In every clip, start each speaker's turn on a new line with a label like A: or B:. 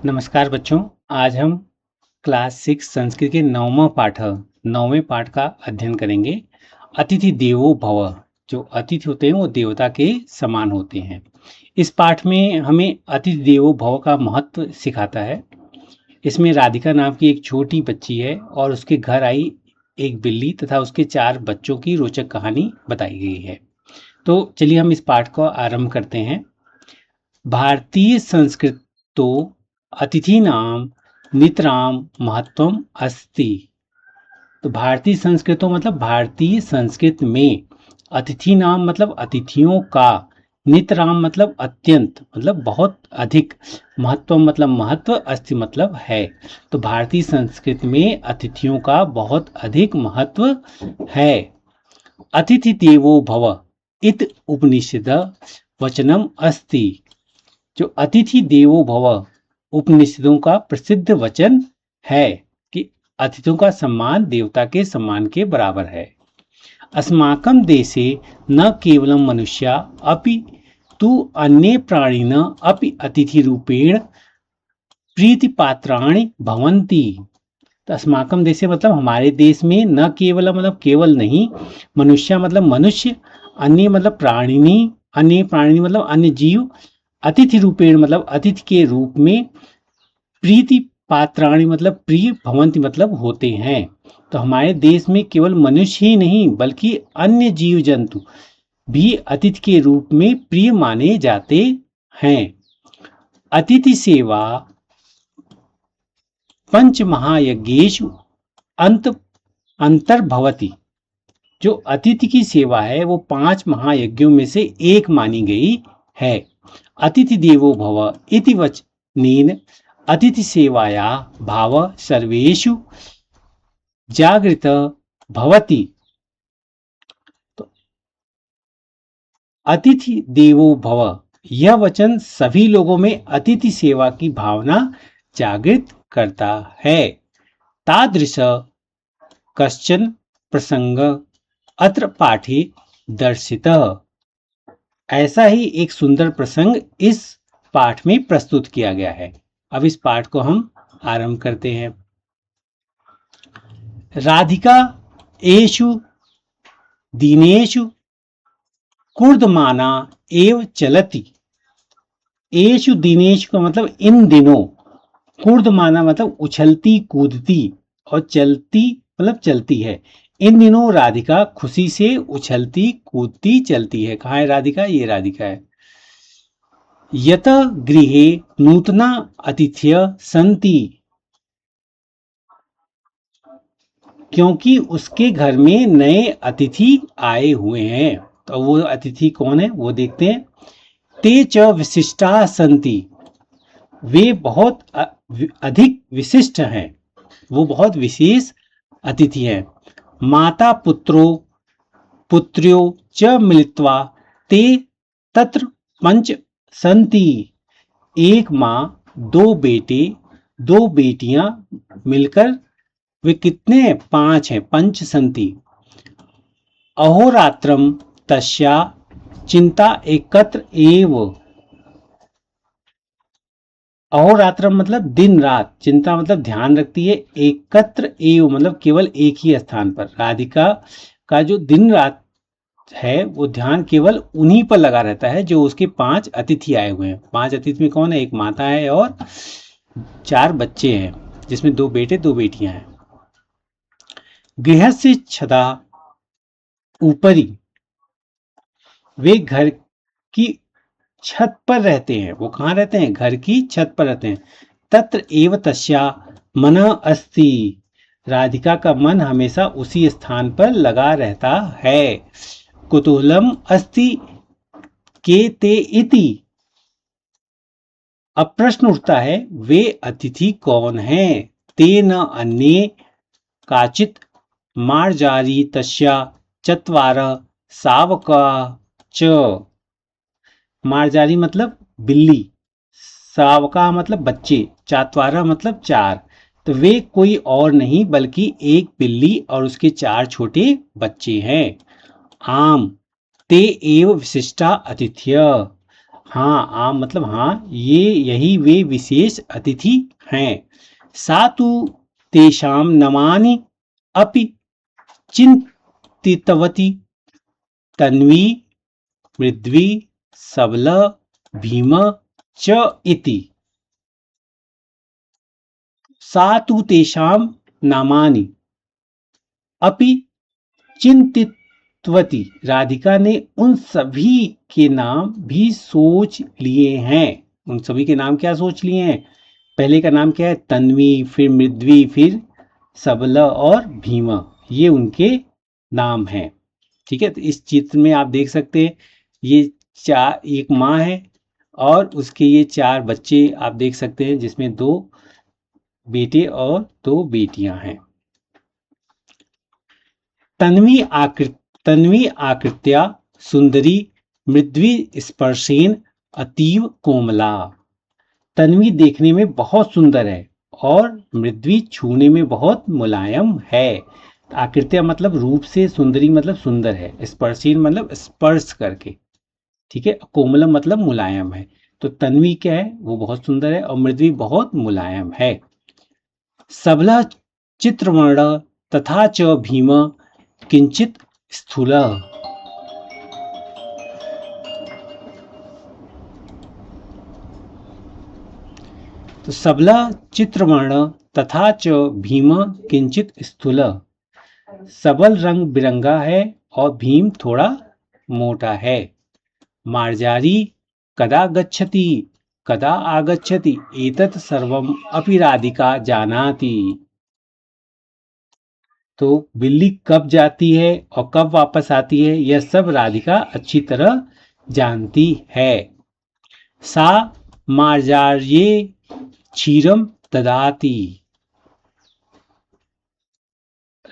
A: नमस्कार बच्चों। आज हम क्लास 6 संस्कृत के 9वें पाठ का अध्ययन करेंगे। अतिथि देवो भव। जो अतिथि होते हैं वो देवता के समान होते हैं। इस पाठ में हमें अतिथि देवो भव का महत्व सिखाता है। इसमें राधिका नाम की एक छोटी बच्ची है और उसके घर आई एक बिल्ली तथा उसके 4 बच्चों की रोचक कहानी बताई गई है। तो चलिए हम इस पाठ को आरंभ करते हैं। भारतीय संस्कृतो अतिथीनां नितरां महत्वम् अस्ति। तो भारतीय संस्कृतो मतलब भारतीय संस्कृत में अतिथि नाम मतलब अतिथियों का, नितराम मतलब अत्यंत मतलब बहुत अधिक, महत्व मतलब महत्व, अस्ति मतलब है। तो भारतीय संस्कृत में अतिथियों का बहुत अधिक महत्व है। अतिथि देवो भव इत उपनिषद वचनम अस्ति। जो अतिथि देवो भव उपनिषदों का प्रसिद्ध वचन है कि अतिथियों का सम्मान देवता के सम्मान के बराबर है। अस्माकं देशे न केवलं मनुष्या अपि तु अन्ये प्राणिनः अपि अतिथि रूपेण प्रीतिपात्राणि भवन्ति। तो अस्माकं देशे मतलब हमारे देश में न केवल मतलब केवल नहीं, मनुष्य मतलब मनुष्य, अन्य मतलब प्राणिनी, अन्य प्राणी मतलब अन्य जीव, अतिथि रूपेण मतलब अतिथि के रूप में, प्रीति पात्राणि मतलब प्रिय, भवंती मतलब होते हैं। तो हमारे देश में केवल मनुष्य ही नहीं बल्कि अन्य जीव जंतु भी अतिथि के रूप में प्रिय माने जाते हैं। अतिथि सेवा पंच महायज्ञेषु अंत अंतर्भवति। जो अतिथि की सेवा है वो 5 महायज्ञों में से एक मानी गई है। अतिथि देवो भव इति वचनेन अतिथि सेवाया भाव सर्वेषु जागृत भवति। तो अतिथि देवो भव यह वचन सभी लोगों में अतिथि सेवा की भावना जागृत करता है। तादृश कश्चन प्रसंग अत्र पाठे दर्शितः। ऐसा ही एक सुंदर प्रसंग इस पाठ में प्रस्तुत किया गया है। अब इस पाठ को हम आरंभ करते हैं। राधिका एषु दिनेषु कूर्दमाना एव चलति। एषु दिनेषु का मतलब इन दिनों, कूर्दमाना मतलब उछलती कूदती, और चलती मतलब चलती है। इन दिनों राधिका खुशी से उछलती कूदती चलती है। कहाँ है राधिका? ये राधिका है। यत गृहे नूतना अतिथ्य संति। क्योंकि उसके घर में नए अतिथि आए हुए हैं। तो वो अतिथि कौन है वो देखते हैं। ते च विशिष्टा संति। वे बहुत अधिक विशिष्ट हैं, वो बहुत विशेष अतिथि हैं। माता पुत्रो पुत्र्यो च मिलित्वा ते तत्र पंच संति। एक माँ, 2 बेटे, 2 बेटियां मिलकर वे कितने हैं? 5 हैं। पंच संति। अहोरात्रम तस्या चिंता एकत्र एव। अहोरात्रम मतलब दिन रात, चिंता मतलब ध्यान रखती है, एकत्र एव मतलब केवल एक ही स्थान पर। राधिका का जो दिन रात है वो ध्यान केवल उन्हीं पर लगा रहता है जो उसके 5 अतिथि आए हुए हैं। 5 अतिथि में कौन है? एक माता है और 4 बच्चे हैं, जिसमें 2 बेटे 2 बेटियां हैं। गृहस्य छदा ऊपरी। वे घर की छत पर रहते हैं। वो कहाँ रहते हैं? घर की छत पर रहते हैं। तत्र एव तस्या मनः अस्ति। राधिका का मन हमेशा उसी स्थान पर लगा रहता है। कुतूहलम अस्ति के ते इति। अब प्रश्न उठता है वे अतिथि कौन हैं? ते न अन्ये काचित मार्जारी तस्या चत्वार सावका च। मार्जारी मतलब बिल्ली, सावका मतलब बच्चे, चातवारा मतलब 4। तो वे कोई और नहीं बल्कि एक बिल्ली और उसके 4 छोटे बच्चे हैं। आम ते एव विशिष्टा अतिथ्य। हाँ, आम मतलब हाँ, ये यही वे विशेष अतिथि हैं। सा तु तेषां नमानि अपि चिन्तितवती। तन्वी, मृद्वी, सबल, भीम च इति। सा तु तेषां नामानि अपि चिंतितवती। राधिका ने उन सभी के नाम भी सोच लिए हैं। उन सभी के नाम क्या सोच लिए हैं? पहले का नाम क्या है? तन्वी, फिर मृद्वी, फिर सबला और भीमा। ये उनके नाम हैं। ठीक है, तो इस चित्र में आप देख सकते हैं ये चार, एक माँ है और उसके ये चार बच्चे आप देख सकते हैं, जिसमें दो बेटे और दो बेटियां हैं। तन्वी आकृत तन्वी आकृत्या सुंदरी, मृद्वी स्पर्शेन अतीव कोमला। तन्वी देखने में बहुत सुंदर है और मृद्वी छूने में बहुत मुलायम है। आकृत्या मतलब रूप से, सुंदरी मतलब सुंदर है, स्पर्शीन मतलब स्पर्श करके। ठीक है, कोमलम मतलब मुलायम है। तो तन्वी क्या है? वो बहुत सुंदर है और मृद्वी बहुत मुलायम है। सबला चित्रवर्ण तथा च भीम किंचित स्थूल। तो सबला चित्रवर्ण तथा च भीम किंचित स्थूल। सबल रंग बिरंगा है और भीम थोड़ा मोटा है। मार्जारी कदा गच्छति कदा आगच्छति एतत् सर्वम् अपि राधिका जानाति। तो बिल्ली कब जाती है और कब वापस आती है, यह सब राधिका अच्छी तरह जानती है। सा मार्जार्ये क्षीरम ददाती।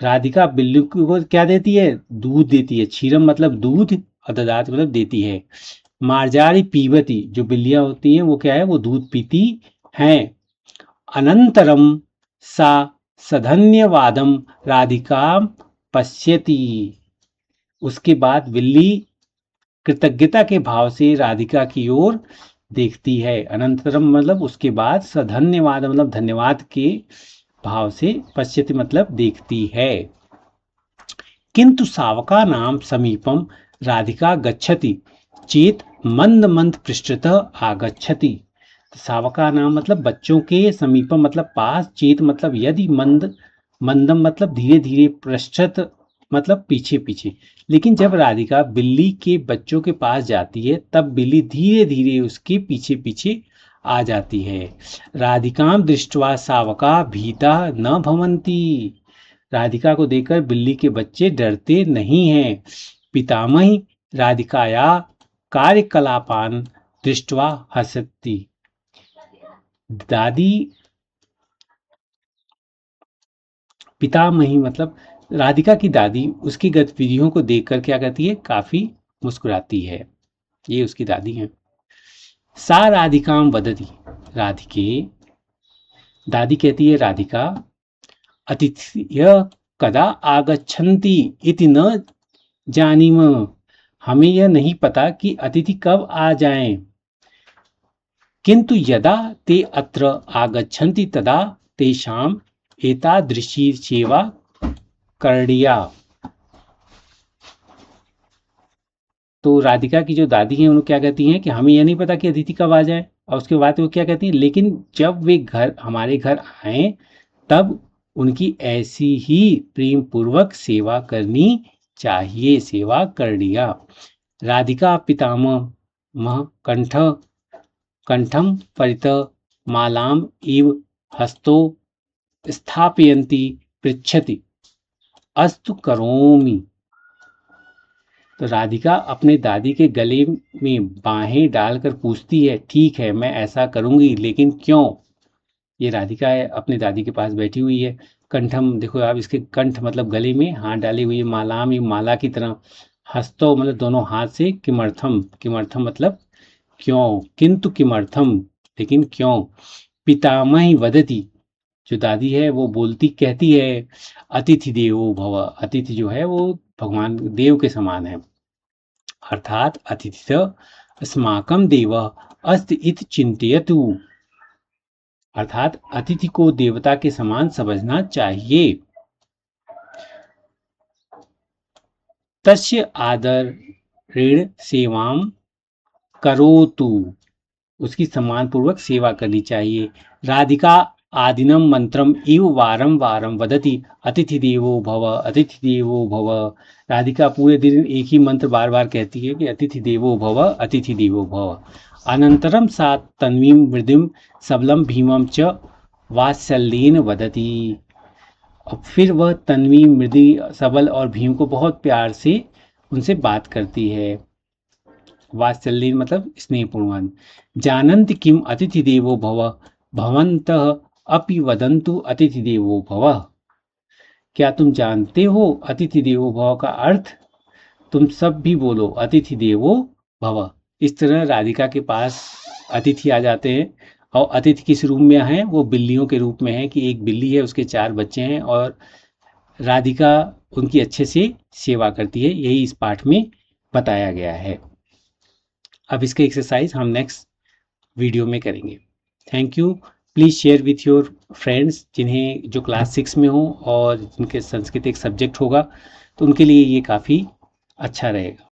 A: राधिका बिल्ली को क्या देती है? दूध देती है। क्षीरम मतलब दूध और ददाती मतलब देती है। मार्जारी पीबती, जो बिल्लियां होती हैं वो क्या है? वो दूध पीती हैं। अनंतरम सा सधन्यवादम राधिका पश्यति। उसके बाद बिल्ली कृतज्ञता के भाव से राधिका की ओर देखती है। अनंतरम मतलब उसके बाद, सधन्यवाद मतलब धन्यवाद के भाव से, पश्यति मतलब देखती है। किंतु सावका नाम समीपम राधिका गच्छति चेत मंद मंद पृष्ठतः आगच्छति। सावका नाम मतलब बच्चों के, समीपम मतलब पास, चेत मतलब यदि, मंद मंदम मतलब धीरे धीरे, पृष्ठत मतलब पीछे पीछे। लेकिन जब राधिका बिल्ली के बच्चों के पास जाती है तब बिल्ली धीरे धीरे उसके पीछे पीछे आ जाती है। राधिकाम दृष्टवा सावका भीता न भवंती। राधिका को देखकर बिल्ली के बच्चे डरते नहीं हैं। पितामही राधिकाया कार्यकलापान दृष्टवा हसती। दादी, पितामही मतलब राधिका की दादी उसकी गतिविधियों को देखकर क्या कहती है? काफी मुस्कुराती है। ये उसकी दादी हैं। सा राधिकाम वदती। राधिके, दादी कहती है राधिका, अतिथ्य कदा आगच्छन्ति इति न जानीम। हमें यह नहीं पता कि अतिथि कब आ जाएं। किंतु यदा ते अत्र आगच्छन्ति तदा तेषाम् एतादृशी सेवा करणीया। तो राधिका की जो दादी हैं उन्होंने क्या कहती हैं कि हमें यह नहीं पता कि अतिथि कब आ जाए, और उसके बाद वो क्या कहती हैं, लेकिन जब वे घर, हमारे घर आए तब उनकी ऐसी ही प्रेम पूर्वक सेवा करनी चाहिए, सेवा करणीया। राधिका पितामह मह कंठम परित मालाम इव हस्तो स्थापयन्ती पृच्छति अस्तु करोमि। तो राधिका अपने दादी के गले में बाहें डालकर पूछती है, ठीक है मैं ऐसा करूंगी, लेकिन क्यों? ये राधिका है, अपने दादी के पास बैठी हुई है। कंठम देखो आप, इसके कंठ मतलब गले में हाथ डाली हुई है, मालाम ये माला की तरह, हस्तो मतलब दोनों हाथ से, किमर्थम, किमर्थम मतलब क्यों, किंतु किमर्थम लेकिन क्यों। पितामही वदती, जो दादी है वो बोलती, कहती है, अतिथि देवो भव। अतिथि जो है वो भगवान देव के समान है। अर्थात अतिथि अस्माकं देवः अस्ति इति चिन्तयतु। अर्थात अतिथि को देवता के समान समझना चाहिए। तस्य आदरेण सेवां करोतु। उसकी सम्मानपूर्वक सेवा करनी चाहिए। राधिका आदिनं मंत्रम इव वारं वारं वदति अतिथि देवो भव, अतिथि देवो भव। राधिका पूरे दिन एक ही मंत्र बार बार कहती है कि अतिथि देवो भव, अतिथि देवो भव। अनंतरम सा तन्वीं मृदिम सबलम भीमम च वात्सल्येन वदति। और फिर वह तन्वी, मृदि, सबल और भीम को बहुत प्यार से उनसे बात करती है। वात्सल्य मतलब स्नेहपूर्वक। जानन्ति किम अतिथि देवो भव, भवन्तः अपि वदन्तु अतिथि देवो भव। क्या तुम जानते हो अतिथि देवो भव का अर्थ? तुम सब भी बोलो अतिथि देवो भव। इस तरह राधिका के पास अतिथि आ जाते हैं। और अतिथि किस रूप में है? वो बिल्लियों के रूप में है कि एक बिल्ली है, उसके 4 बच्चे हैं और राधिका उनकी अच्छे से सेवा करती है। यही इस पाठ में बताया गया है। अब इसके एक्सरसाइज हम नेक्स्ट वीडियो में करेंगे। Thank you. Please share with your friends जिन्हें जो क्लास 6 में हो और जिनके संस्कृत एक सब्जेक्ट होगा तो उनके लिए ये काफ़ी अच्छा रहेगा।